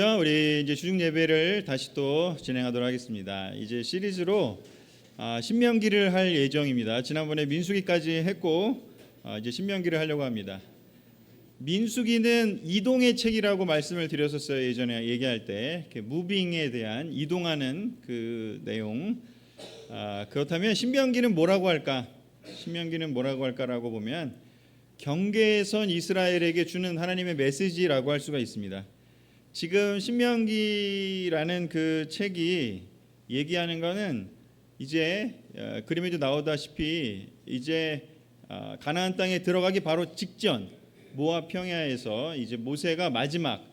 우리 이제 주중 예배를 다시 또 진행하도록 하겠습니다. 이제 시리즈로 신명기를 할 예정입니다. 지난번에 민수기까지 했고 이제 신명기를 하려고 합니다. 민수기는 이동의 책이라고 말씀을 드렸었어요. 예전에 얘기할 때 무빙에 대한 이동하는 그 내용. 그렇다면 신명기는 뭐라고 할까? 신명기는 뭐라고 할까라고 보면 경계에 선 이스라엘에게 주는 하나님의 메시지라고 할 수가 있습니다. 지금 신명기라는 그 책이 얘기하는 거는 이제 그림에도 나오다시피 이제 가나안 땅에 들어가기 바로 직전 모압 평야에서 이제 모세가 마지막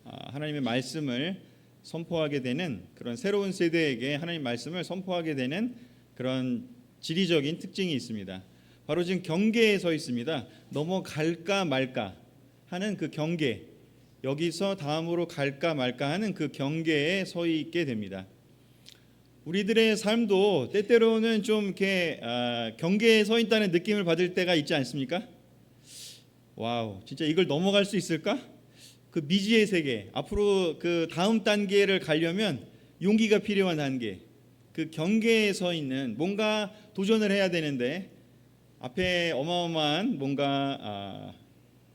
하나님의 말씀을 선포하게 되는 그런 새로운 세대에게 하나님 말씀을 선포하게 되는 그런 지리적인 특징이 있습니다. 바로 지금 경계에 서 있습니다. 넘어갈까 말까 하는 그 경계, 여기서 다음으로 갈까 말까 하는 그 경계에 서 있게 됩니다. 우리들의 삶도 때때로는 좀 이렇게 경계에 서 있다는 느낌을 받을 때가 있지 않습니까? 와우, 진짜 이걸 넘어갈 수 있을까? 그 미지의 세계, 앞으로 그 다음 단계를 가려면 용기가 필요한 단계, 그 경계에 서 있는 뭔가 도전을 해야 되는데 앞에 어마어마한 뭔가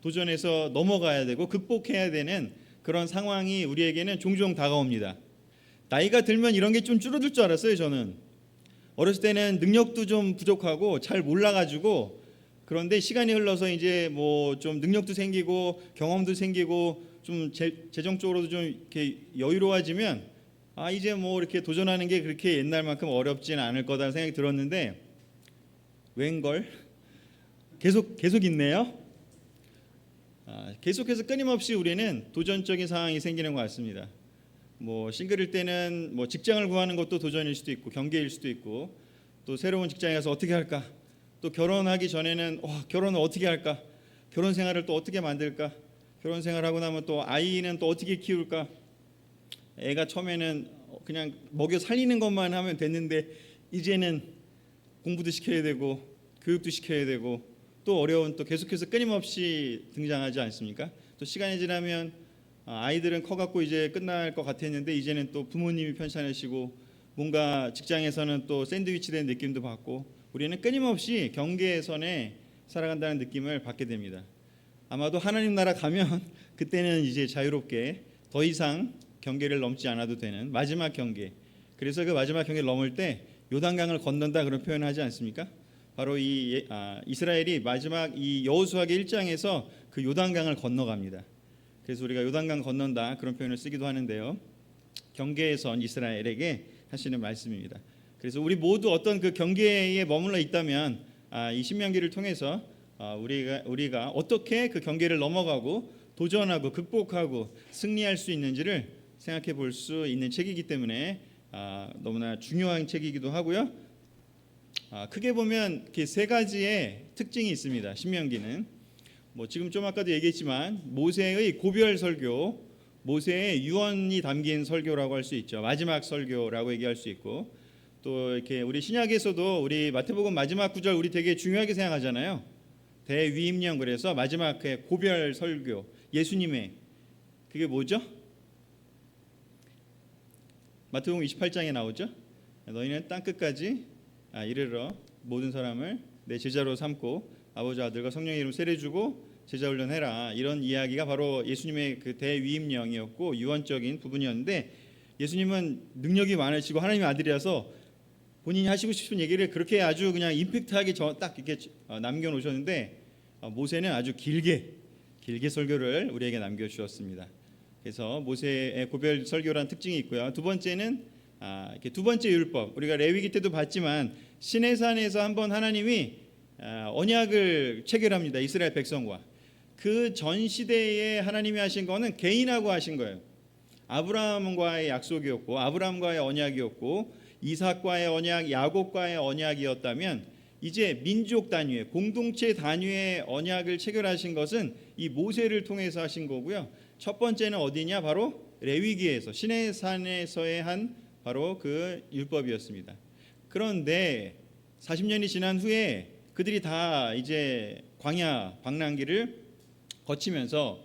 도전해서 넘어가야 되고 극복해야 되는 그런 상황이 우리에게는 종종 다가옵니다. 나이가 들면 이런 게 좀 줄어들 줄 알았어요. 저는 어렸을 때는 능력도 좀 부족하고 잘 몰라가지고, 그런데 시간이 흘러서 이제 뭐 좀 능력도 생기고 경험도 생기고 좀 재정적으로도 좀 이렇게 여유로워지면 이제 뭐 이렇게 도전하는 게 그렇게 옛날만큼 어렵지는 않을 거다라는 생각이 들었는데 웬걸 계속 있네요. 계속해서 끊임없이 우리는 도전적인 상황이 생기는 것 같습니다. 뭐 싱글일 때는 뭐 직장을 구하는 것도 도전일 수도 있고 경계일 수도 있고, 또 새로운 직장에 가서 어떻게 할까, 또 결혼하기 전에는 결혼을 어떻게 할까, 결혼 생활을 또 어떻게 만들까, 결혼 생활하고 나면 또 아이는 또 어떻게 키울까. 애가 처음에는 그냥 먹여 살리는 것만 하면 됐는데 이제는 공부도 시켜야 되고 교육도 시켜야 되고 또 어려운, 또 계속해서 끊임없이 등장하지 않습니까? 또 시간이 지나면 아이들은 커갖고 이제 끝날 것 같았는데 이제는 또 부모님이 편찮으시고 뭔가 직장에서는 또 샌드위치 된 느낌도 받고 우리는 끊임없이 경계선에 살아간다는 느낌을 받게 됩니다. 아마도 하나님 나라 가면 그때는 이제 자유롭게 더 이상 경계를 넘지 않아도 되는 마지막 경계, 그래서 그 마지막 경계를 넘을 때 요단강을 건넌다 그런 표현을 하지 않습니까? 바로 이 이스라엘이 마지막 이 여호수아기 1장에서 그 요단강을 건너갑니다. 그래서 우리가 요단강 건넌다 그런 표현을 쓰기도 하는데요. 경계에 선 이스라엘에게 하시는 말씀입니다. 그래서 우리 모두 어떤 그 경계에 머물러 있다면 이 신명기를 통해서 우리가 어떻게 그 경계를 넘어가고 도전하고 극복하고 승리할 수 있는지를 생각해 볼 수 있는 책이기 때문에 너무나 중요한 책이기도 하고요. 크게 보면 이렇게 세 가지의 특징이 있습니다. 신명기는 뭐 지금 좀 아까도 얘기했지만 모세의 고별 설교, 모세의 유언이 담긴 설교라고 할 수 있죠. 마지막 설교라고 얘기할 수 있고, 또 이렇게 우리 신약에서도 우리 마태복음 마지막 구절 우리 되게 중요하게 생각하잖아요. 대위임령, 그래서 마지막 고별 설교, 예수님의 그게 뭐죠? 마태복음 28장에 나오죠. 너희는 땅 끝까지 이르러 모든 사람을 내 제자로 삼고 아버지 아들과 성령의 이름 세례주고 제자 훈련해라, 이런 이야기가 바로 예수님의 그 대위임령이었고 유언적인 부분이었는데, 예수님은 능력이 많으시고 하나님의 아들이라서 본인이 하시고 싶은 얘기를 그렇게 아주 그냥 임팩트하게 딱 이렇게 남겨놓으셨는데 모세는 아주 길게 설교를 우리에게 남겨주었습니다. 그래서 모세의 고별 설교라는 특징이 있고요. 두 번째는 이렇게 두 번째 율법, 우리가 레위기 때도 봤지만 시내산에서 한번 하나님이 언약을 체결합니다. 이스라엘 백성과. 그 전 시대에 하나님이 하신 거는 개인하고 하신 거예요. 아브라함과의 약속이었고 아브라함과의 언약이었고 이삭과의 언약, 야곱과의 언약이었다면 이제 민족 단위의 공동체 단위의 언약을 체결하신 것은 이 모세를 통해서 하신 거고요. 첫 번째는 어디냐? 바로 레위기에서 시내산에서의 한 바로 그 율법이었습니다. 그런데 40년이 지난 후에 그들이 다 이제 광야 방랑기를 거치면서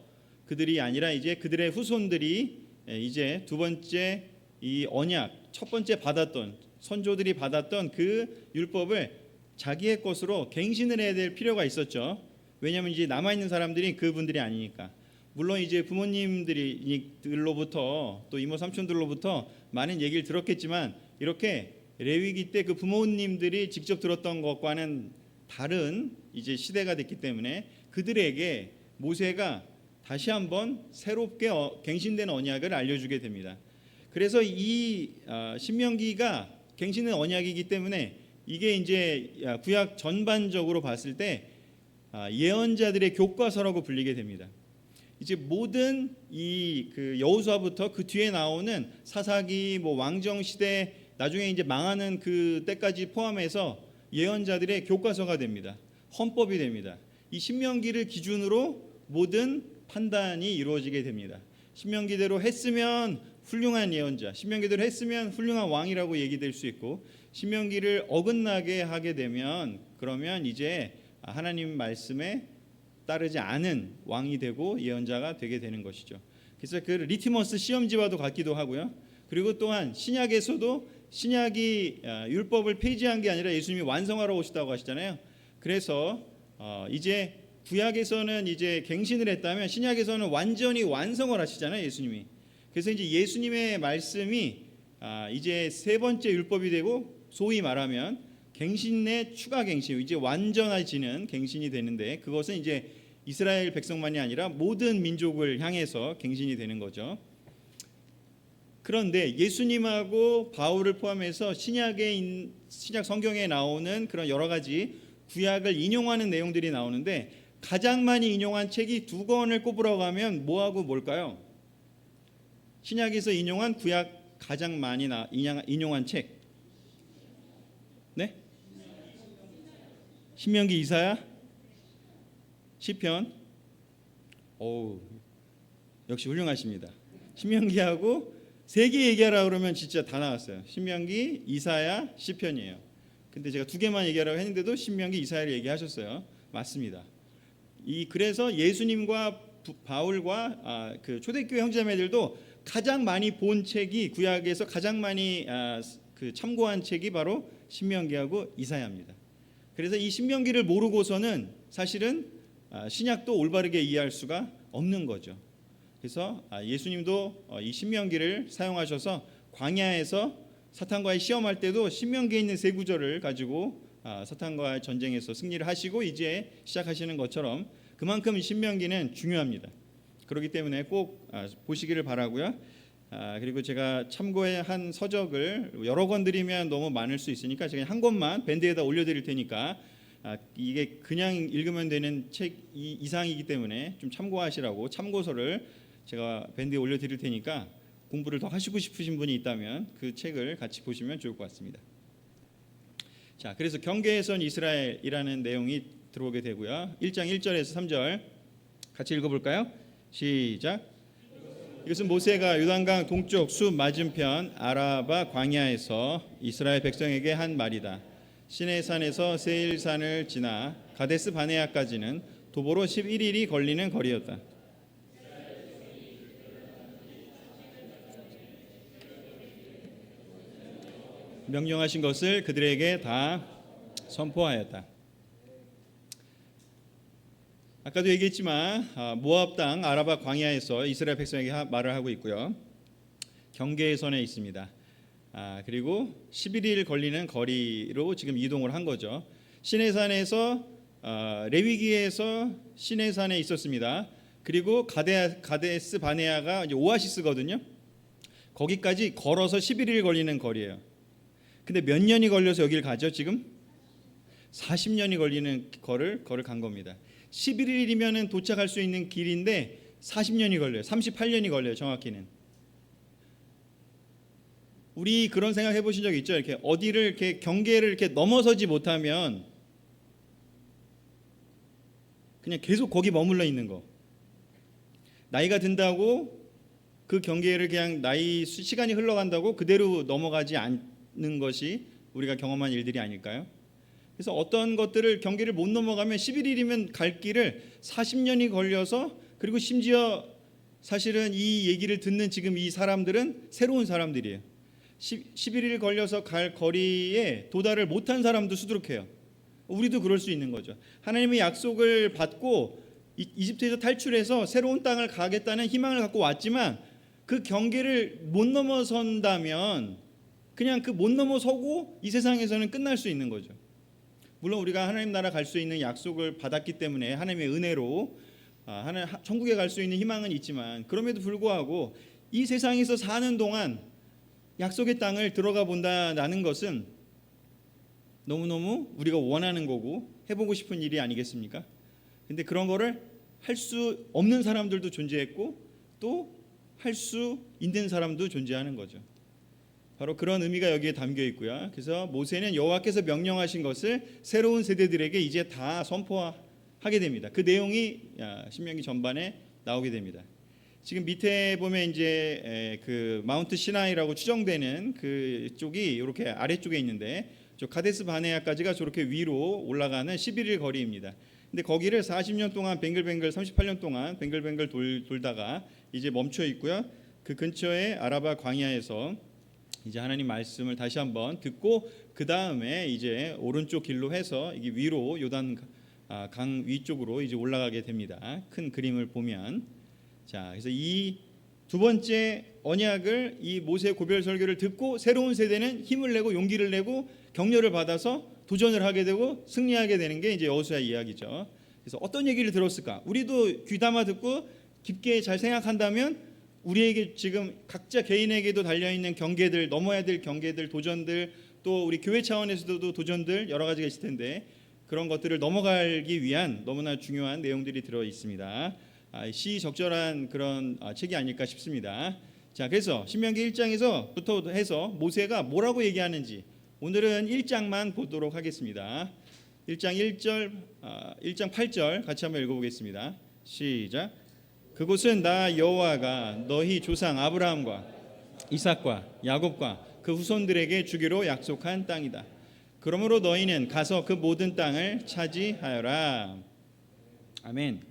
그들이 아니라 이제 그들의 후손들이 이제 두 번째 이 언약, 첫 번째 받았던 선조들이 받았던 그 율법을 자기의 것으로 갱신을 해야 될 필요가 있었죠. 왜냐하면 이제 남아 있는 사람들이 그분들이 아니니까. 물론 이제 부모님들로부터 또 이모 삼촌들로부터 많은 얘기를 들었겠지만 이렇게 레위기 때 그 부모님들이 직접 들었던 것과는 다른 이제 시대가 됐기 때문에 그들에게 모세가 다시 한번 새롭게 갱신된 언약을 알려주게 됩니다. 그래서 이 신명기가 갱신된 언약이기 때문에 이게 이제 구약 전반적으로 봤을 때 예언자들의 교과서라고 불리게 됩니다. 이제 모든 이 그 여호수아부터 그 뒤에 나오는 사사기, 뭐 왕정 시대, 나중에 이제 망하는 그 때까지 포함해서 예언자들의 교과서가 됩니다. 헌법이 됩니다. 이 신명기를 기준으로 모든 판단이 이루어지게 됩니다. 신명기대로 했으면 훌륭한 예언자, 신명기대로 했으면 훌륭한 왕이라고 얘기될 수 있고, 신명기를 어긋나게 하게 되면 그러면 이제 하나님 말씀에 따르지 않은 왕이 되고 예언자가 되게 되는 것이죠. 그래서 그 리트머스 시험지와도 같기도 하고요. 그리고 또한 신약에서도 신약이 율법을 폐지한 게 아니라 예수님이 완성하러 오시다고 하시잖아요. 그래서 이제 구약에서는 이제 갱신을 했다면 신약에서는 완전히 완성을 하시잖아요, 예수님이. 그래서 이제 예수님의 말씀이 이제 세 번째 율법이 되고, 소위 말하면 갱신의 추가 갱신, 이제 완전해지는 갱신이 되는데, 그것은 이제 이스라엘 백성만이 아니라 모든 민족을 향해서 갱신이 되는 거죠. 그런데 예수님하고 바울을 포함해서 신약 성경에 나오는 그런 여러 가지 구약을 인용하는 내용들이 나오는데, 가장 많이 인용한 책이 두 권을 꼽으라고 하면 뭐하고 뭘까요? 신약에서 인용한 구약 가장 많이 인용한 책. 네? 신명기, 이사야, 시편. 역시 훌륭하십니다. 신명기하고 세 개 얘기하라 그러면 진짜 다 나왔어요. 신명기, 이사야, 시편이에요. 근데 제가 두 개만 얘기하라고 했는데도 신명기, 이사야를 얘기하셨어요. 맞습니다. 그래서 예수님과 바울과 그 초대교회 형제자매들도 가장 많이 본 책이, 구약에서 가장 많이 그 참고한 책이 바로 신명기하고 이사야입니다. 그래서 이 신명기를 모르고서는 사실은 신약도 올바르게 이해할 수가 없는 거죠. 그래서 예수님도 이 신명기를 사용하셔서 광야에서 사탄과의 시험할 때도 신명기에 있는 세 구절을 가지고 사탄과의 전쟁에서 승리를 하시고 이제 시작하시는 것처럼 그만큼 신명기는 중요합니다. 그렇기 때문에 꼭 보시기를 바라고요. 그리고 제가 참고한 서적을 여러 권 드리면 너무 많을 수 있으니까 제가 한 권만 밴드에다 올려드릴 테니까, 이게 그냥 읽으면 되는 책 이상이기 때문에 좀 참고하시라고 참고서를 제가 밴드에 올려드릴 테니까 공부를 더 하시고 싶으신 분이 있다면 그 책을 같이 보시면 좋을 것 같습니다. 자, 그래서 경계의 선 이스라엘이라는 내용이 들어오게 되고요. 1장 1절에서 3절 같이 읽어볼까요? 시작. 이것은 모세가 요단강 동쪽 숲 맞은편 아라바 광야에서 이스라엘 백성에게 한 말이다. 시내산에서 세일산을 지나 가데스 바네아까지는 도보로 11일이 걸리는 거리였다. 명령하신 것을 그들에게 다 선포하였다. 아까도 얘기했지만 모압 땅 아라바 광야에서 이스라엘 백성에게 말을 하고 있고요. 경계의 선에 있습니다. 그리고 11일 걸리는 거리로 지금 이동을 한 거죠. 시내산에서 레위기에서 시내산에 있었습니다. 그리고 가데스 바네아가 이제 오아시스거든요. 거기까지 걸어서 11일 걸리는 거리예요. 근데 몇 년이 걸려서 여기를 가죠? 지금 40년이 걸리는 거를 간 겁니다. 11일이면 도착할 수 있는 길인데 40년이 걸려요. 38년이 걸려요. 정확히는. 우리 그런 생각 해보신 적 있죠? 이렇게 어디를 이렇게 경계를 이렇게 넘어서지 못하면 그냥 계속 거기 머물러 있는 거. 나이가 든다고 그 경계를 그냥 시간이 흘러간다고 그대로 넘어가지 않는 것이 우리가 경험한 일들이 아닐까요? 그래서 어떤 것들을 경계를 못 넘어가면 11일이면 갈 길을 40년이 걸려서, 그리고 심지어 사실은 이 얘기를 듣는 지금 이 사람들은 새로운 사람들이에요. 11일 걸려서 갈 거리에 도달을 못한 사람도 수두룩해요. 우리도 그럴 수 있는 거죠. 하나님의 약속을 받고 이집트에서 탈출해서 새로운 땅을 가겠다는 희망을 갖고 왔지만 그 경계를 못 넘어선다면 그냥 그 못 넘어서고 이 세상에서는 끝날 수 있는 거죠. 물론 우리가 하나님 나라 갈 수 있는 약속을 받았기 때문에 하나님의 은혜로 천국에 갈 수 있는 희망은 있지만, 그럼에도 불구하고 이 세상에서 사는 동안 약속의 땅을 들어가 본다는 것은 너무너무 우리가 원하는 거고 해보고 싶은 일이 아니겠습니까? 근데 그런 거를 할 수 없는 사람들도 존재했고 또 할 수 있는 사람도 존재하는 거죠. 바로 그런 의미가 여기에 담겨 있고요. 그래서 모세는 여호와께서 명령하신 것을 새로운 세대들에게 이제 다 선포하게 됩니다. 그 내용이 신명기 전반에 나오게 됩니다. 지금 밑에 보면 이제 그 마운트 시나이라고 추정되는 그 쪽이 이렇게 아래쪽에 있는데, 저 카데스 바네아까지가 저렇게 위로 올라가는 11일 거리입니다. 근데 거기를 40년 동안 뱅글뱅글 38년 동안 뱅글뱅글 돌다가 이제 멈춰 있고요. 그 근처에 아라바 광야에서 이제 하나님 말씀을 다시 한번 듣고 그 다음에 이제 오른쪽 길로 해서 이게 위로 요단 강 위쪽으로 이제 올라가게 됩니다. 큰 그림을 보면, 자, 그래서 이 두 번째 언약을, 이 모세 고별 설교를 듣고 새로운 세대는 힘을 내고 용기를 내고 격려를 받아서 도전을 하게 되고 승리하게 되는 게 이제 여호수아 이야기죠. 그래서 어떤 얘기를 들었을까? 우리도 귀담아 듣고 깊게 잘 생각한다면 우리에게 지금 각자 개인에게도 달려있는 경계들, 넘어야 될 경계들, 도전들, 또 우리 교회 차원에서도 도전들 여러 가지가 있을 텐데 그런 것들을 넘어가기 위한 너무나 중요한 내용들이 들어 있습니다. 시적절한 그런 책이 아닐까 싶습니다. 자, 그래서 신명기 1장에서부터 해서 모세가 뭐라고 얘기하는지 오늘은 1장만 보도록 하겠습니다. 1장 1절, 1장 8절 같이 한번 읽어보겠습니다. 시작. 그곳은 나 여호와가 너희 조상 아브라함과 이삭과 야곱과 그 후손들에게 주기로 약속한 땅이다. 그러므로 너희는 가서 그 모든 땅을 차지하여라. 아멘.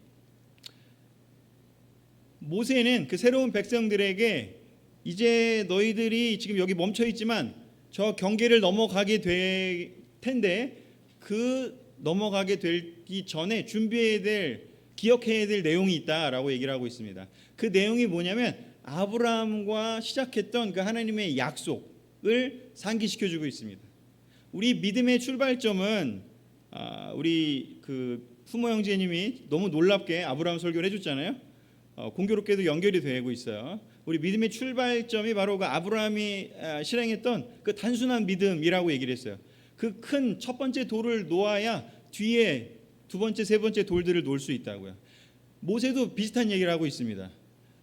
모세는 그 새로운 백성들에게 이제 너희들이 지금 여기 멈춰 있지만 저 경계를 넘어가게 될 텐데 그 넘어가게 되기 전에 준비해야 될, 기억해야 될 내용이 있다라고 얘기를 하고 있습니다. 그 내용이 뭐냐면 아브라함과 시작했던 그 하나님의 약속을 상기시켜주고 있습니다. 우리 믿음의 출발점은 우리 그 후모 형제님이 너무 놀랍게 아브라함 설교를 해줬잖아요. 공교롭게도 연결이 되고 있어요. 우리 믿음의 출발점이 바로 그 아브라함이 실행했던 그 단순한 믿음이라고 얘기를 했어요. 그 큰 첫 번째 돌을 놓아야 뒤에 두 번째, 세 번째 돌들을 놓을 수 있다고요. 모세도 비슷한 얘기를 하고 있습니다.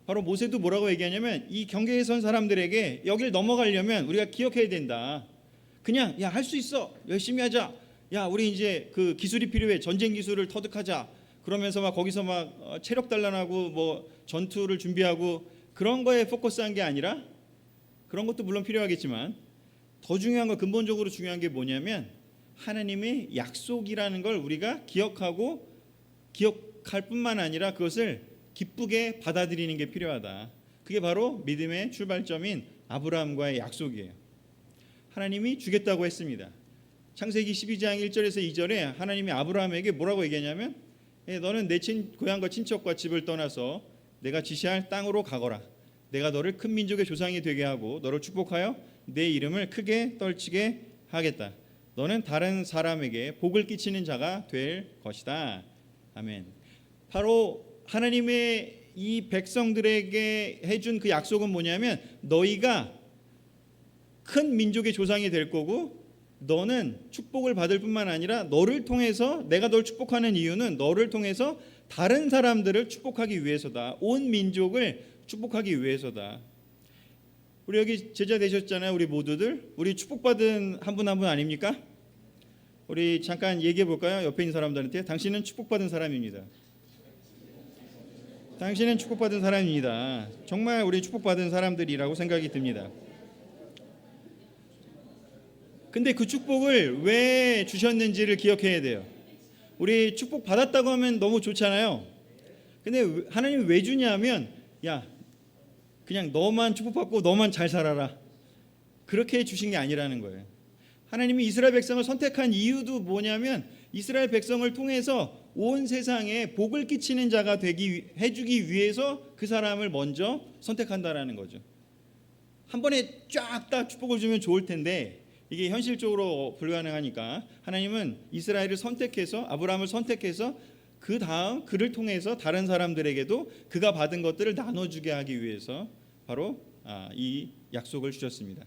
바로 모세도 뭐라고 얘기하냐면 이 경계에 선 사람들에게 여기를 넘어가려면 우리가 기억해야 된다. 그냥 야, 할 수 있어, 열심히 하자, 야, 우리 이제 그 기술이 필요해, 전쟁 기술을 터득하자, 그러면서 막 거기서 막 체력 단련하고 뭐 전투를 준비하고 그런 거에 포커스한 게 아니라, 그런 것도 물론 필요하겠지만 더 중요한 거, 근본적으로 중요한 게 뭐냐면 하나님의 약속이라는 걸 우리가 기억하고 기억할 뿐만 아니라 그것을 기쁘게 받아들이는 게 필요하다. 그게 바로 믿음의 출발점인 아브라함과의 약속이에요. 하나님이 주겠다고 했습니다. 창세기 12장 1절에서 2절에 하나님이 아브라함에게 뭐라고 얘기하냐면 너는 내 고향과 친척과 집을 떠나서 내가 지시할 땅으로 가거라. 내가 너를 큰 민족의 조상이 되게 하고 너를 축복하여 내 이름을 크게 떨치게 하겠다. 너는 다른 사람에게 복을 끼치는 자가 될 것이다. 아멘. 바로 하나님의 이 백성들에게 해준 그 약속은 뭐냐면 너희가 큰 민족의 조상이 될 거고 너는 축복을 받을 뿐만 아니라 너를 통해서, 내가 널 축복하는 이유는 너를 통해서 다른 사람들을 축복하기 위해서다. 온 민족을 축복하기 위해서다. 우리 여기 제자 되셨잖아요. 우리 모두들 우리 축복받은 한 분 한 분 아닙니까? 우리 잠깐 얘기해 볼까요? 옆에 있는 사람들한테 당신은 축복받은 사람입니다. 당신은 축복받은 사람입니다. 정말 우리 축복받은 사람들이라고 생각이 듭니다. 근데 그 축복을 왜 주셨는지를 기억해야 돼요. 우리 축복 받았다고 하면 너무 좋잖아요. 근데 하나님이 왜 주냐면 야, 그냥 너만 축복받고 너만 잘 살아라, 그렇게 주신 게 아니라는 거예요. 하나님이 이스라엘 백성을 선택한 이유도 뭐냐면 이스라엘 백성을 통해서 온 세상에 복을 끼치는 자가 해주기 위해서 그 사람을 먼저 선택한다라는 거죠. 한 번에 쫙 다 축복을 주면 좋을 텐데 이게 현실적으로 불가능하니까 하나님은 이스라엘을 선택해서, 아브라함을 선택해서 그 다음 그를 통해서 다른 사람들에게도 그가 받은 것들을 나눠주게 하기 위해서 바로 이 약속을 주셨습니다.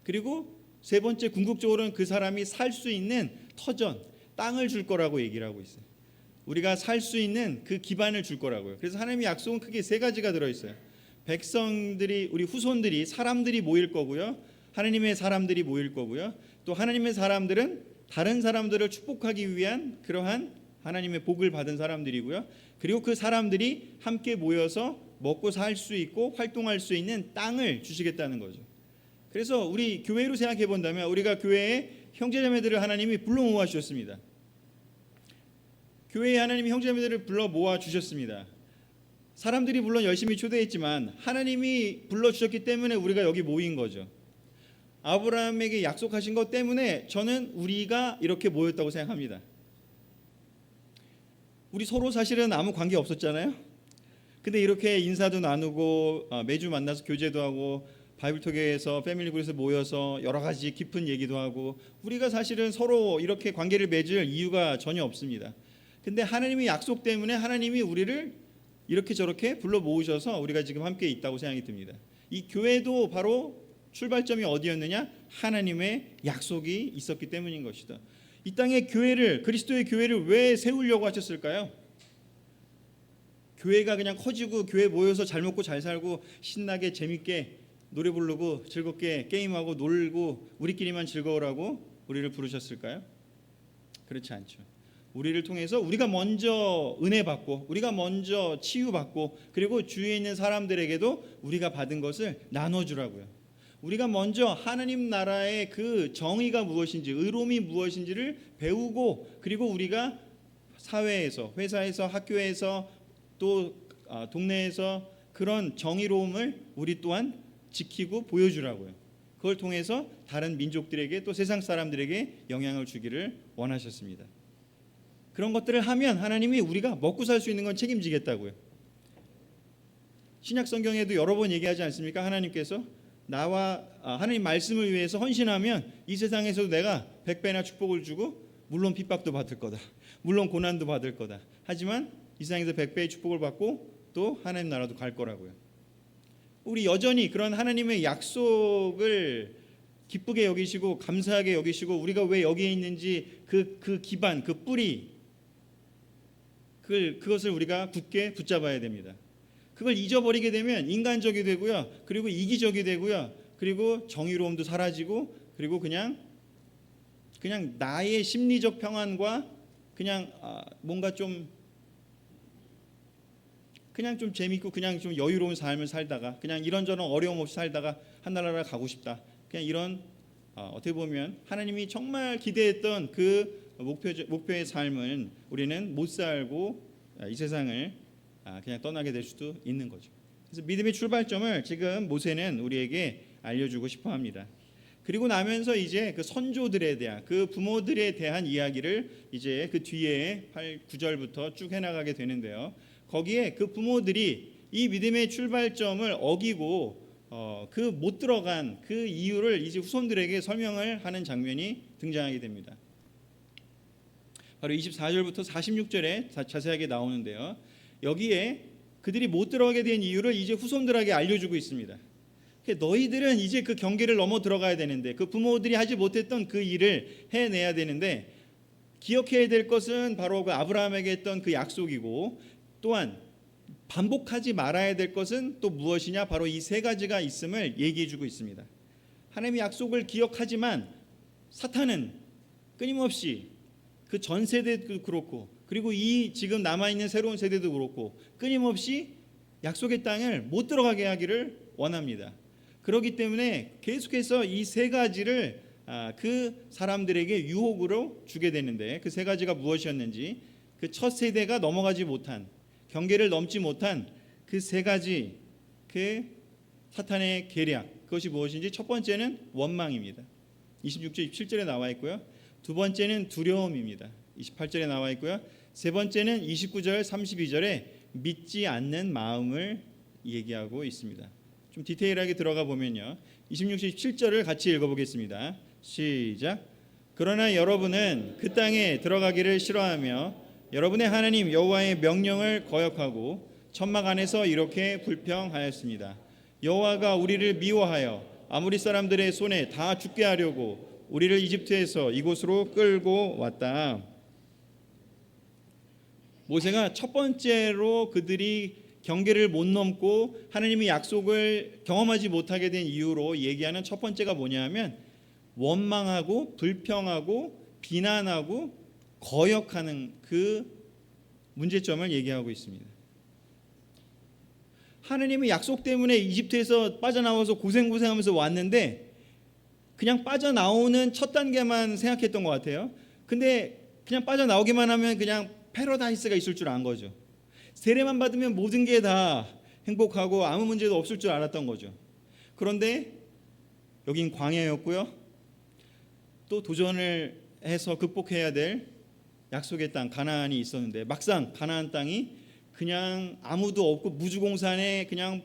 그리고 세 번째, 궁극적으로는 그 사람이 살 수 있는 터전, 땅을 줄 거라고 얘기를 하고 있어요. 우리가 살 수 있는 그 기반을 줄 거라고요. 그래서 하나님의 약속은 크게 세 가지가 들어있어요. 백성들이, 우리 후손들이, 사람들이 모일 거고요, 하나님의 사람들이 모일 거고요, 또 하나님의 사람들은 다른 사람들을 축복하기 위한 그러한 하나님의 복을 받은 사람들이고요, 그리고 그 사람들이 함께 모여서 먹고 살 수 있고 활동할 수 있는 땅을 주시겠다는 거죠. 그래서 우리 교회로 생각해 본다면 우리가 교회에 형제자매들을 하나님이 불러 모아 주셨습니다. 교회에 하나님이 형제자매들을 불러 모아 주셨습니다. 사람들이 물론 열심히 초대했지만 하나님이 불러주셨기 때문에 우리가 여기 모인 거죠. 아브라함에게 약속하신 것 때문에 저는 우리가 이렇게 모였다고 생각합니다. 우리 서로 사실은 아무 관계 없었잖아요. 근데 이렇게 인사도 나누고 매주 만나서 교제도 하고 바이블톡에서 패밀리그룹에서 모여서 여러 가지 깊은 얘기도 하고 우리가 사실은 서로 이렇게 관계를 맺을 이유가 전혀 없습니다. 근데 하나님의 약속 때문에 하나님이 우리를 이렇게 저렇게 불러 모으셔서 우리가 지금 함께 있다고 생각이 듭니다. 이 교회도 바로 출발점이 어디였느냐? 하나님의 약속이 있었기 때문인 것이다. 이 땅의 교회를, 그리스도의 교회를 왜 세우려고 하셨을까요? 교회가 그냥 커지고 교회 모여서 잘 먹고 잘 살고 신나게 재밌게 노래 부르고 즐겁게 게임하고 놀고 우리끼리만 즐거우라고 우리를 부르셨을까요? 그렇지 않죠. 우리를 통해서 우리가 먼저 은혜 받고 우리가 먼저 치유받고 그리고 주위에 있는 사람들에게도 우리가 받은 것을 나눠주라고요. 우리가 먼저 하나님 나라의 그 정의가 무엇인지, 의로움이 무엇인지를 배우고 그리고 우리가 사회에서, 회사에서, 학교에서 또 동네에서 그런 정의로움을 우리 또한 지키고 보여주라고요. 그걸 통해서 다른 민족들에게 또 세상 사람들에게 영향을 주기를 원하셨습니다. 그런 것들을 하면 하나님이 우리가 먹고 살 수 있는 건 책임지겠다고요. 신약 성경에도 여러 번 얘기하지 않습니까? 하나님께서 나와 하나님 말씀을 위해서 헌신하면 이 세상에서도 내가 100배나 축복을 주고 물론 핍박도 받을 거다. 물론 고난도 받을 거다. 하지만 이 세상에서 100배의 축복을 받고 또 하나님 나라도 갈 거라고요. 우리 여전히 그런 하나님의 약속을 기쁘게 여기시고 감사하게 여기시고 우리가 왜 여기에 있는지 그 기반, 그 뿌리, 그것을 우리가 굳게 붙잡아야 됩니다. 그걸 잊어버리게 되면 인간적이 되고요, 그리고 이기적이 되고요, 그리고 정의로움도 사라지고 그리고 그냥 나의 심리적 평안과 그냥 뭔가 좀 재밌고 그냥 좀 여유로운 삶을 살다가 그냥 이런저런 어려움 없이 살다가 하늘나라 가고 싶다. 그냥 이런 어떻게 보면 하나님이 정말 기대했던 그 목표의 삶은 우리는 못 살고 이 세상을 그냥 떠나게 될 수도 있는 거죠. 그래서 믿음의 출발점을 지금 모세는 우리에게 알려주고 싶어합니다. 그리고 나면서 이제 그 선조들에 대한, 그 부모들에 대한 이야기를 이제 그 뒤에 9절부터 쭉 해나가게 되는데요. 거기에 그 부모들이 이 믿음의 출발점을 어기고 그 못 들어간 그 이유를 이제 후손들에게 설명을 하는 장면이 등장하게 됩니다. 바로 24절부터 46절에 자세하게 나오는데요. 여기에 그들이 못 들어가게 된 이유를 이제 후손들에게 알려주고 있습니다. 너희들은 이제 그 경계를 넘어 들어가야 되는데, 그 부모들이 하지 못했던 그 일을 해내야 되는데, 기억해야 될 것은 바로 그 아브라함에게 했던 그 약속이고, 또한 반복하지 말아야 될 것은 또 무엇이냐? 바로 이 세 가지가 있음을 얘기해주고 있습니다. 하나님의 약속을 기억하지만 사탄은 끊임없이 그 전 세대도 그렇고 그리고 이 지금 남아있는 새로운 세대도 그렇고 끊임없이 약속의 땅을 못 들어가게 하기를 원합니다. 그렇기 때문에 계속해서 이 세 가지를 그 사람들에게 유혹으로 주게 되는데, 그 세 가지가 무엇이었는지, 그 첫 세대가 넘어가지 못한, 경계를 넘지 못한 그 세 가지 그 사탄의 계략, 그것이 무엇인지 첫 번째는 원망입니다. 26절, 27절에 나와 있고요. 두 번째는 두려움입니다. 28절에 나와 있고요. 세 번째는 29절, 32절에 믿지 않는 마음을 얘기하고 있습니다. 좀 디테일하게 들어가 보면요. 26절, 27절을 같이 읽어보겠습니다. 시작. 그러나 여러분은 그 땅에 들어가기를 싫어하며 여러분의 하나님 여호와의 명령을 거역하고 천막 안에서 이렇게 불평하였습니다. 여호와가 우리를 미워하여 아모리 사람들의 손에 다 죽게 하려고 우리를 이집트에서 이곳으로 끌고 왔다. 모세가 첫 번째로 그들이 경계를 못 넘고 하나님의 약속을 경험하지 못하게 된 이유로 얘기하는 첫 번째가 뭐냐면 원망하고 불평하고 비난하고 거역하는 그 문제점을 얘기하고 있습니다. 하나님의 약속 때문에 이집트에서 빠져나와서 고생하면서 왔는데 그냥 빠져나오는 첫 단계만 생각했던 것 같아요. 근데 그냥 빠져나오기만 하면 그냥 패러다이스가 있을 줄 안 거죠. 세례만 받으면 모든 게 다 행복하고 아무 문제도 없을 줄 알았던 거죠. 그런데 여긴 광야였고요. 또 도전을 해서 극복해야 될 약속의 땅 가나안이 있었는데 막상 가나안 땅이 그냥 아무도 없고 무주공산에 그냥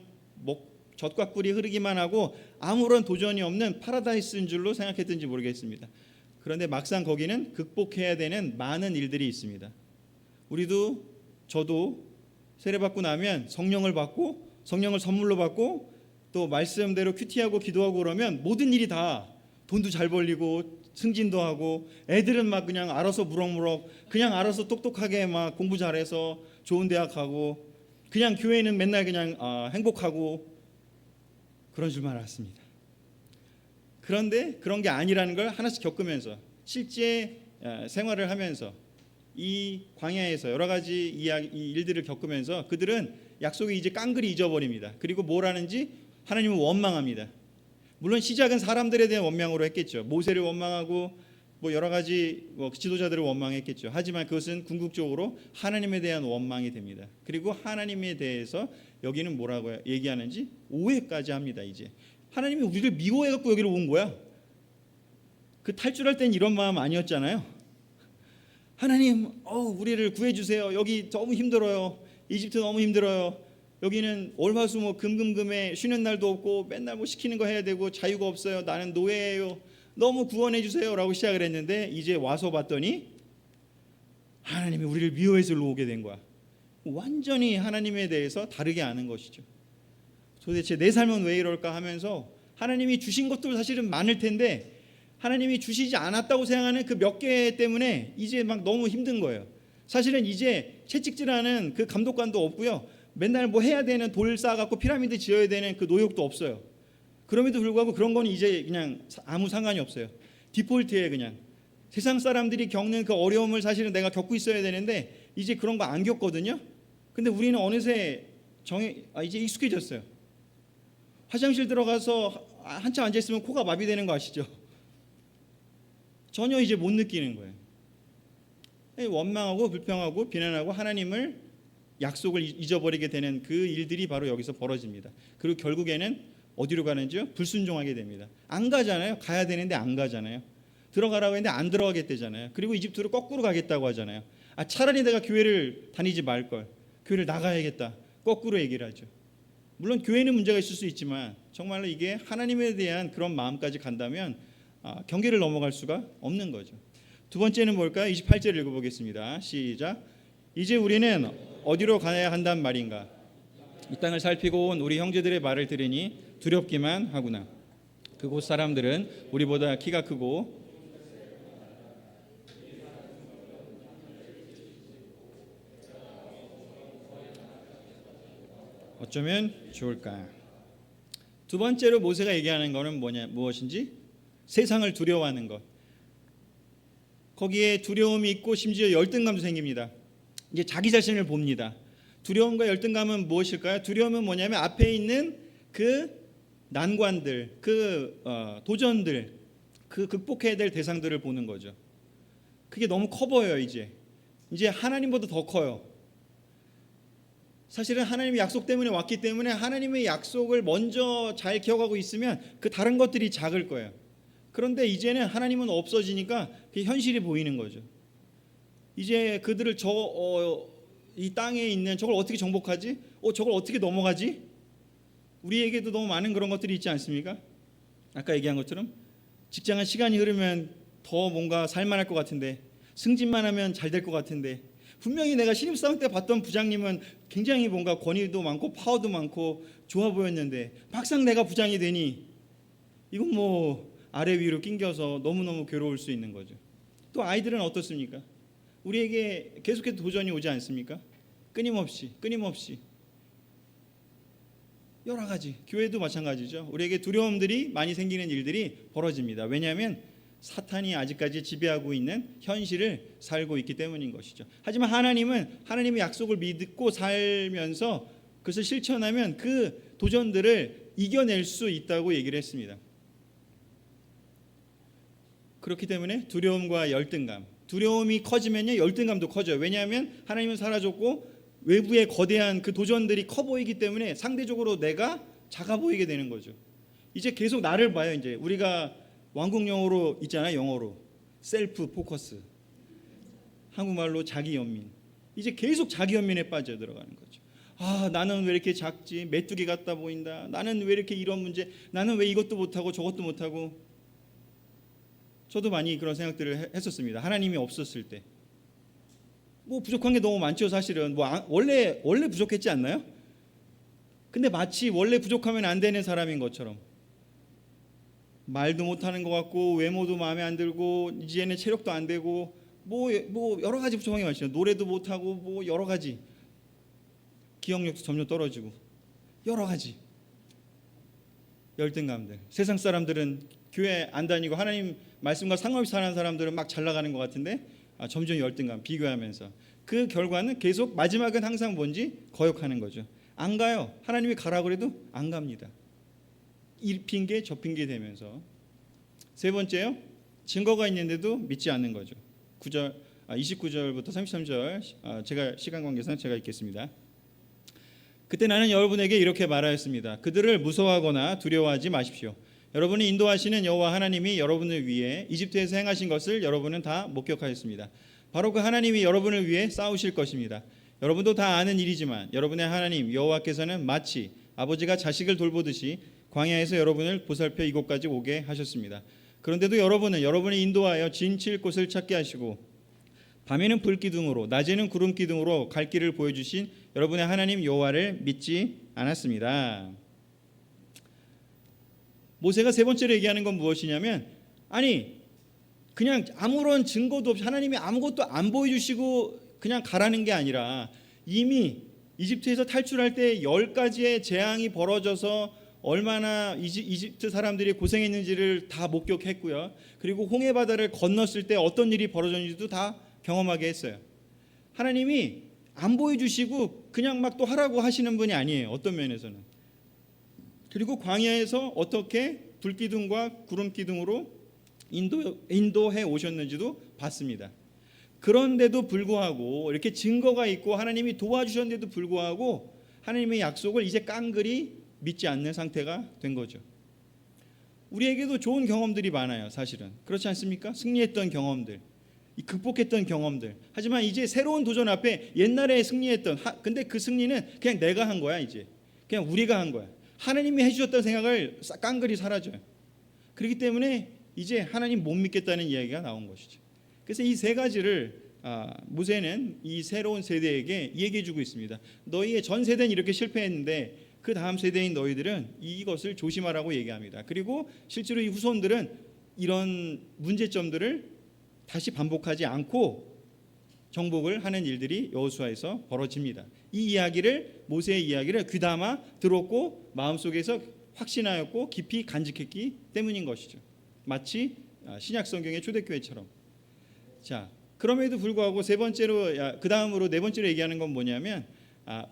젖과 꿀이 흐르기만 하고 아무런 도전이 없는 파라다이스인 줄로 생각했던지 모르겠습니다. 그런데 막상 거기는 극복해야 되는 많은 일들이 있습니다. 우리도 저도 세례받고 나면 성령을 받고 성령을 선물로 받고 또 말씀대로 큐티하고 기도하고 그러면 모든 일이 다 돈도 잘 벌리고 승진도 하고 애들은 막 그냥 알아서 무럭무럭 그냥 알아서 똑똑하게 막 공부 잘해서 좋은 대학 가고 그냥 교회는 맨날 그냥 행복하고 그런 줄만 알았습니다. 그런데 그런 게 아니라는 걸 하나씩 겪으면서 실제 생활을 하면서 이 광야에서 여러 가지 이 일들을 겪으면서 그들은 약속을 이제 깡그리 잊어버립니다. 그리고 뭘 하는지 하나님을 원망합니다. 물론 시작은 사람들에 대한 원망으로 했겠죠. 모세를 원망하고 뭐 여러 가지 지도자들을 원망했겠죠. 하지만 그것은 궁극적으로 하나님에 대한 원망이 됩니다. 그리고 하나님에 대해서 여기는 뭐라고 얘기하는지 오해까지 합니다. 이제 하나님이 우리를 미워해갖고 여기로 온 거야. 그 탈출할 땐 이런 마음 아니었잖아요. 하나님, 우리를 구해주세요. 여기 너무 힘들어요. 이집트 너무 힘들어요. 여기는 월화수목 금금금에 쉬는 날도 없고 맨날 뭐 시키는 거 해야 되고 자유가 없어요. 나는 노예예요. 너무 구원해 주세요라고 시작을 했는데 이제 와서 봤더니 하나님이 우리를 미워해서 오게 된 거야. 완전히 하나님에 대해서 다르게 아는 것이죠. 도대체 내 삶은 왜 이럴까 하면서 하나님이 주신 것도 사실은 많을 텐데 하나님이 주시지 않았다고 생각하는 그 몇 개 때문에 이제 막 너무 힘든 거예요. 사실은 이제 채찍질하는 그 감독관도 없고요. 맨날 뭐 해야 되는 돌 쌓아갖고 피라미드 지어야 되는 그 노역도 없어요. 그럼에도 불구하고 그런 건 이제 그냥 아무 상관이 없어요. 디폴트에 그냥 세상 사람들이 겪는 그 어려움을 사실은 내가 겪고 있어야 되는데 이제 그런 거 안 겪거든요. 근데 우리는 어느새 이제 익숙해졌어요. 화장실 들어가서 한참 앉아 있으면 코가 마비되는 거 아시죠? 전혀 이제 못 느끼는 거예요. 원망하고 불평하고 비난하고 하나님을 약속을 잊어버리게 되는 그 일들이 바로 여기서 벌어집니다. 그리고 결국에는 어디로 가는지요? 불순종하게 됩니다. 안 가잖아요. 가야 되는데 안 가잖아요. 들어가라고 했는데 안 들어가겠대잖아요. 그리고 이집트로 거꾸로 가겠다고 하잖아요. 차라리 내가 교회를 다니지 말걸. 교회를 나가야겠다. 거꾸로 얘기를 하죠. 물론 교회는 문제가 있을 수 있지만 정말로 이게 하나님에 대한 그런 마음까지 간다면 경계를 넘어갈 수가 없는 거죠. 두 번째는 뭘까요? 28절 읽어보겠습니다. 시작. 이제 우리는 어디로 가야 한단 말인가? 이 땅을 살피고 온 우리 형제들의 말을 들으니 두렵기만 하구나. 그곳 사람들은 우리보다 키가 크고 어쩌면 좋을까? 두 번째로 모세가 얘기하는 것은 무엇인지 세상을 두려워하는 것. 거기에 두려움이 있고 심지어 열등감도 생깁니다. 이제 자기 자신을 봅니다. 두려움과 열등감은 무엇일까요? 두려움은 뭐냐면 앞에 있는 그 난관들, 그 도전들, 그 극복해야 될 대상들을 보는 거죠. 그게 너무 커 보여요. 이제 하나님보다 더 커요. 사실은 하나님의 약속 때문에 왔기 때문에 하나님의 약속을 먼저 잘 기억하고 있으면 그 다른 것들이 작을 거예요. 그런데 이제는 하나님은 없어지니까 그 현실이 보이는 거죠. 이제 그들을 이 땅에 있는 저걸 어떻게 정복하지? 저걸 어떻게 넘어가지? 우리에게도 너무 많은 그런 것들이 있지 않습니까? 아까 얘기한 것처럼 직장은 시간이 흐르면 더 뭔가 살만할 것 같은데, 승진만 하면 잘 될 것 같은데, 분명히 내가 신입사원 때 봤던 부장님은 굉장히 뭔가 권위도 많고 파워도 많고 좋아 보였는데 막상 내가 부장이 되니 이건 뭐 아래 위로 낑겨서 너무너무 괴로울 수 있는 거죠. 또 아이들은 어떻습니까? 우리에게 계속해서 도전이 오지 않습니까? 끊임없이 여러 가지, 교회도 마찬가지죠. 우리에게 두려움들이 많이 생기는 일들이 벌어집니다. 왜냐하면 사탄이 아직까지 지배하고 있는 현실을 살고 있기 때문인 것이죠. 하지만 하나님은 하나님의 약속을 믿고 살면서 그것을 실천하면 그 도전들을 이겨낼 수 있다고 얘기를 했습니다. 그렇기 때문에 두려움과 열등감, 두려움이 커지면요 열등감도 커져요. 왜냐하면 하나님은 사라졌고 외부의 거대한 그 도전들이 커 보이기 때문에 상대적으로 내가 작아 보이게 되는 거죠. 이제 계속 나를 봐요. 이제 우리가 왕국 영어로 있잖아요. 영어로 셀프 포커스, 한국말로 자기 연민. 이제 계속 자기 연민에 빠져 들어가는 거죠. 나는 왜 이렇게 작지? 메뚜기 같다 보인다. 나는 왜 이렇게 이런 문제, 나는 왜 이것도 못하고 저것도 못하고. 저도 많이 그런 생각들을 했었습니다. 하나님이 없었을 때 뭐 부족한 게 너무 많죠. 사실은 원래 부족했지 않나요? 근데 마치 원래 부족하면 안 되는 사람인 것처럼 말도 못하는 것 같고 외모도 마음에 안 들고 이제는 체력도 안 되고 뭐 여러 가지 부족한 게 많죠. 노래도 못하고 뭐 여러 가지, 기억력도 점점 떨어지고 여러 가지 열등감들. 세상 사람들은 교회 안 다니고 하나님 말씀과 상관없이 사는 사람들은 막 잘 나가는 것 같은데 점점 열등감, 비교하면서 그 결과는 계속 마지막은 항상 뭔지 거역하는 거죠. 안 가요. 하나님이 가라 그래도 안 갑니다. 이 핑계 저 핑계 되면서. 세 번째요, 증거가 있는데도 믿지 않는 거죠. 29절부터 33절 제가 시간 관계상 제가 읽겠습니다. 그때 나는 여러분에게 이렇게 말하였습니다. 그들을 무서워하거나 두려워하지 마십시오. 여러분이 인도하시는 여호와 하나님이 여러분을 위해 이집트에서 행하신 것을 여러분은 다 목격하였습니다. 바로 그 하나님이 여러분을 위해 싸우실 것입니다. 여러분도 다 아는 일이지만 여러분의 하나님 여호와께서는 마치 아버지가 자식을 돌보듯이 광야에서 여러분을 보살펴 이곳까지 오게 하셨습니다. 그런데도 여러분은 여러분이 인도하여 진칠 곳을 찾게 하시고 밤에는 불기둥으로 낮에는 구름기둥으로 갈 길을 보여주신 여러분의 하나님 여호와를 믿지 않았습니다. 모세가 세 번째로 얘기하는 건 무엇이냐면, 그냥 아무런 증거도 없이 하나님이 아무것도 안 보여주시고 그냥 가라는 게 아니라 이미 이집트에서 탈출할 때 10가지의 재앙이 벌어져서 얼마나 이집트 사람들이 고생했는지를 다 목격했고요. 그리고 홍해 바다를 건넜을 때 어떤 일이 벌어졌는지도 다 경험하게 했어요. 하나님이 안 보여주시고 그냥 막 또 하라고 하시는 분이 아니에요. 어떤 면에서는. 그리고 광야에서 어떻게 불기둥과 구름기둥으로 인도해 오셨는지도 봤습니다. 그런데도 불구하고 이렇게 증거가 있고 하나님이 도와주셨는데도 불구하고 하나님의 약속을 이제 깡그리 믿지 않는 상태가 된 거죠. 우리에게도 좋은 경험들이 많아요. 사실은 그렇지 않습니까? 승리했던 경험들, 극복했던 경험들. 하지만 이제 새로운 도전 앞에 옛날에 승리했던 근데 그 승리는 그냥 내가 한 거야. 이제 그냥 우리가 한 거야. 하나님이 해주셨다는 생각을 깡그리 사라져요. 그렇기 때문에 이제 하나님 못 믿겠다는 이야기가 나온 것이죠. 그래서 이 세 가지를 모세는 이 새로운 세대에게 얘기해주고 있습니다. 너희의 전 세대는 이렇게 실패했는데 그 다음 세대인 너희들은 이것을 조심하라고 얘기합니다. 그리고 실제로 이 후손들은 이런 문제점들을 다시 반복하지 않고 정복을 하는 일들이 여호수아에서 벌어집니다. 이 이야기를, 모세의 이야기를 귀담아 들었고 마음속에서 확신하였고 깊이 간직했기 때문인 것이죠. 마치 신약 성경의 초대교회처럼. 자, 그럼에도 불구하고 그 다음으로 네 번째로 얘기하는 건 뭐냐면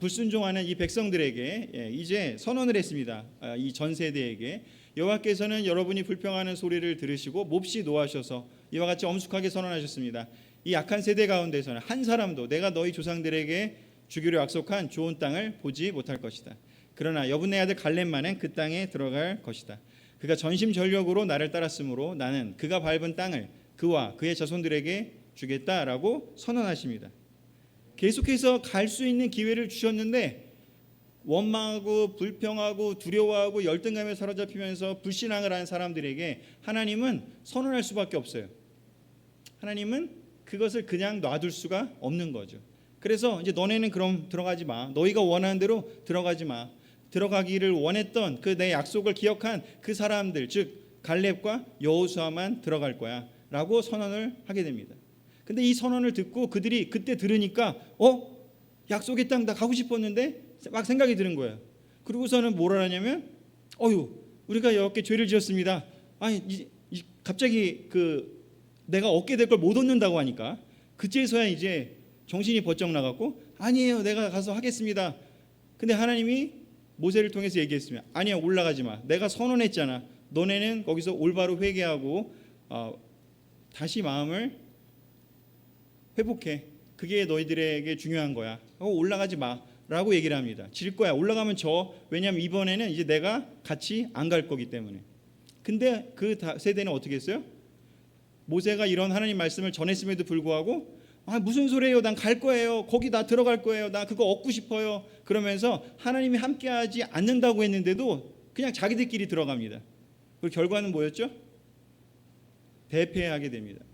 불순종하는 이 백성들에게 이제 선언을 했습니다. 이 전 세대에게 여호와께서는 여러분이 불평하는 소리를 들으시고 몹시 노하셔서 이와 같이 엄숙하게 선언하셨습니다. 이 약한 세대 가운데서는 한 사람도 내가 너희 조상들에게 주기로 약속한 좋은 땅을 보지 못할 것이다. 그러나 여분의 아들 갈렙만은 그 땅에 들어갈 것이다. 그가 전심전력으로 나를 따랐으므로 나는 그가 밟은 땅을 그와 그의 자손들에게 주겠다라고 선언하십니다. 계속해서 갈 수 있는 기회를 주셨는데 원망하고 불평하고 두려워하고 열등감에 사로잡히면서 불신앙을 하는 사람들에게 하나님은 선언할 수밖에 없어요. 하나님은 그것을 그냥 놔둘 수가 없는 거죠. 그래서 이제 너네는 그럼 들어가지 마. 너희가 원하는 대로 들어가지 마. 들어가기를 원했던 그 내 약속을 기억한 그 사람들, 즉 갈렙과 여호수아만 들어갈 거야 라고 선언을 하게 됩니다. 근데 이 선언을 듣고 그들이 그때 들으니까 약속의 땅 나 가고 싶었는데 막 생각이 드는 거예요. 그러고서는 뭐라 하냐면 우리가 여호와께 죄를 지었습니다. 아니 갑자기 내가 얻게 될 걸 못 얻는다고 하니까 그제서야 이제 정신이 번쩍 나갔고 아니에요, 내가 가서 하겠습니다. 근데 하나님이 모세를 통해서 얘기했으면 아니야, 올라가지 마. 내가 선언했잖아. 너네는 거기서 올바로 회개하고 다시 마음을 회복해. 그게 너희들에게 중요한 거야. 올라가지 마라고 얘기를 합니다. 질 거야. 올라가면 져. 왜냐하면 이번에는 이제 내가 같이 안 갈 거기 때문에. 근데 그 세대는 어떻게 했어요? 모세가 이런 하나님 말씀을 전했음에도 불구하고 무슨 소리예요? 난 갈 거예요. 거기 나 들어갈 거예요. 나 그거 얻고 싶어요. 그러면서 하나님이 함께하지 않는다고 했는데도 그냥 자기들끼리 들어갑니다. 그 결과는 뭐였죠? 대패하게 됩니다.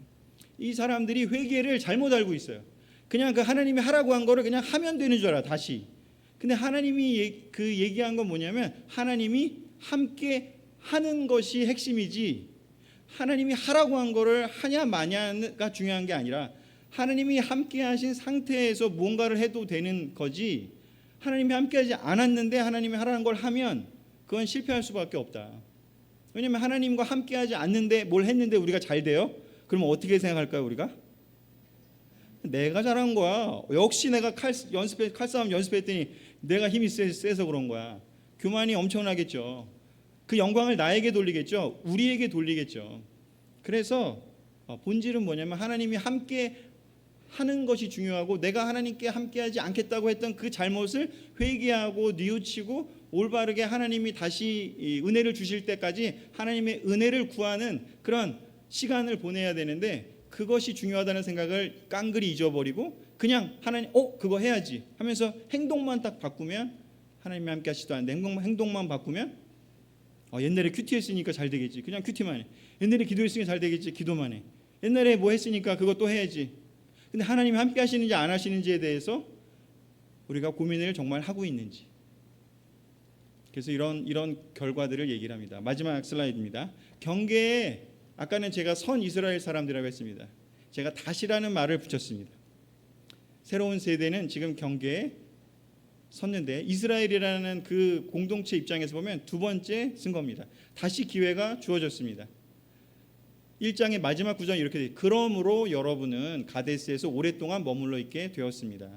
이 사람들이 회개를 잘못 알고 있어요. 그냥 그 하나님이 하라고 한 거를 그냥 하면 되는 줄 알아, 다시. 근데 하나님이 그 얘기한 건 뭐냐면 하나님이 함께 하는 것이 핵심이지 하나님이 하라고 한 거를 하냐 마냐가 중요한 게 아니라 하나님이 함께 하신 상태에서 무언가를 해도 되는 거지 하나님이 함께 하지 않았는데 하나님이 하라는 걸 하면 그건 실패할 수밖에 없다. 왜냐하면 하나님과 함께 하지 않는데 뭘 했는데 우리가 잘 돼요? 그러면 어떻게 생각할까요, 우리가? 내가 잘한 거야. 역시 내가 칼싸움 연습했더니 내가 힘이 세서 그런 거야. 교만이 엄청나겠죠. 그 영광을 나에게 돌리겠죠. 우리에게 돌리겠죠. 그래서 본질은 뭐냐면 하나님이 함께 하는 것이 중요하고 내가 하나님께 함께하지 않겠다고 했던 그 잘못을 회개하고 뉘우치고 올바르게 하나님이 다시 은혜를 주실 때까지 하나님의 은혜를 구하는 그런 시간을 보내야 되는데 그것이 중요하다는 생각을 깡그리 잊어버리고 그냥 하나님 그거 해야지 하면서 행동만 딱 바꾸면 하나님이 함께 하시도 않는데 행동만 바꾸면 옛날에 큐티 했으니까 잘 되겠지. 그냥 큐티만 해. 옛날에 기도했으니까 잘 되겠지. 기도만 해. 옛날에 뭐 했으니까 그것도 해야지. 근데 하나님이 함께 하시는지 안 하시는지에 대해서 우리가 고민을 정말 하고 있는지. 그래서 이런 결과들을 얘기를 합니다. 마지막 슬라이드입니다. 경계에 아까는 제가 선 이스라엘 사람들이라고 했습니다. 제가 다시라는 말을 붙였습니다. 새로운 세대는 지금 경계에 섰는데 이스라엘이라는 그 공동체 입장에서 보면 두 번째 쓴 겁니다. 다시 기회가 주어졌습니다. 1장의 마지막 구절이 이렇게 돼. 그러므로 여러분은 가데스에서 오랫동안 머물러 있게 되었습니다.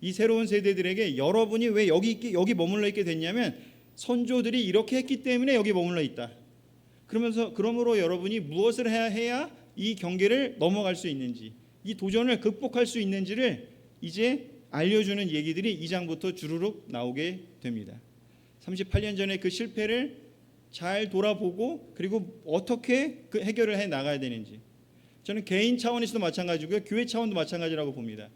이 새로운 세대들에게 여러분이 왜 여기 머물러 있게 됐냐면 선조들이 이렇게 했기 때문에 여기 머물러 있다. 그러므로 여러분이 무엇을 해야 이 경계를 넘어갈 수 있는지, 이 도전을 극복할 수 있는지를 이제 알려주는 얘기들이 2장부터 주르륵 나오게 됩니다. 38년 전에 그 실패를 잘 돌아보고 그리고 어떻게 그 해결을 해 나가야 되는지. 저는 개인 차원에서도 마찬가지고요, 교회 차원도 마찬가지라고 봅니다.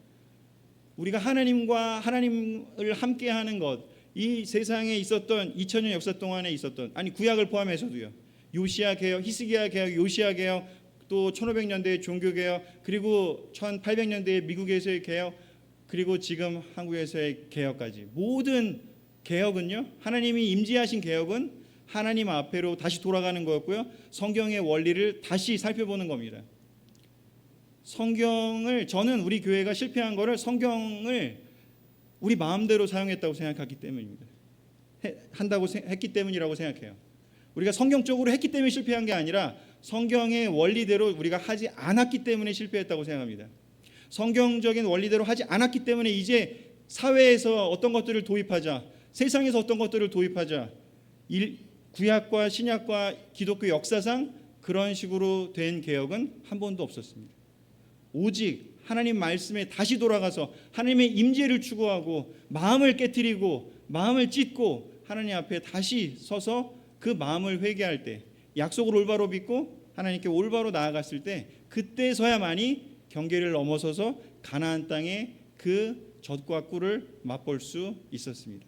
우리가 하나님을 함께하는 것, 이 세상에 있었던 2000년 역사 동안에 있었던 구약을 포함해서도요, 요시야 개혁, 히스기야 개혁, 요시야 개혁, 또 1500년대의 종교 개혁, 그리고 1800년대의 미국에서의 개혁, 그리고 지금 한국에서의 개혁까지 모든 개혁은요, 하나님이 임재하신 개혁은 하나님 앞에로 다시 돌아가는 거였고요, 성경의 원리를 다시 살펴보는 겁니다. 저는 우리 교회가 실패한 거를 성경을 우리 마음대로 사용했다고 생각하기 때문입니다. 했기 때문이라고 생각해요. 우리가 성경적으로 했기 때문에 실패한 게 아니라 성경의 원리대로 우리가 하지 않았기 때문에 실패했다고 생각합니다. 성경적인 원리대로 하지 않았기 때문에 이제 사회에서 어떤 것들을 도입하자, 세상에서 어떤 것들을 도입하자, 구약과 신약과 기독교 역사상 그런 식으로 된 개혁은 한 번도 없었습니다. 오직 하나님 말씀에 다시 돌아가서 하나님의 임재를 추구하고 마음을 깨트리고 마음을 찢고 하나님 앞에 다시 서서 그 마음을 회개할 때, 약속을 올바로 믿고 하나님께 올바로 나아갔을 때, 그때서야만이 경계를 넘어서서 가나안 땅의 그 젖과 꿀을 맛볼 수 있었습니다.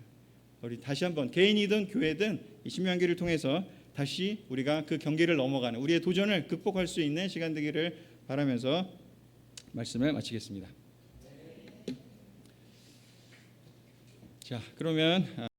우리 다시 한번 개인이든 교회든 이 신명기를 통해서 다시 우리가 그 경계를 넘어가는 우리의 도전을 극복할 수 있는 시간 되기를 바라면서 말씀을 마치겠습니다. 자, 그러면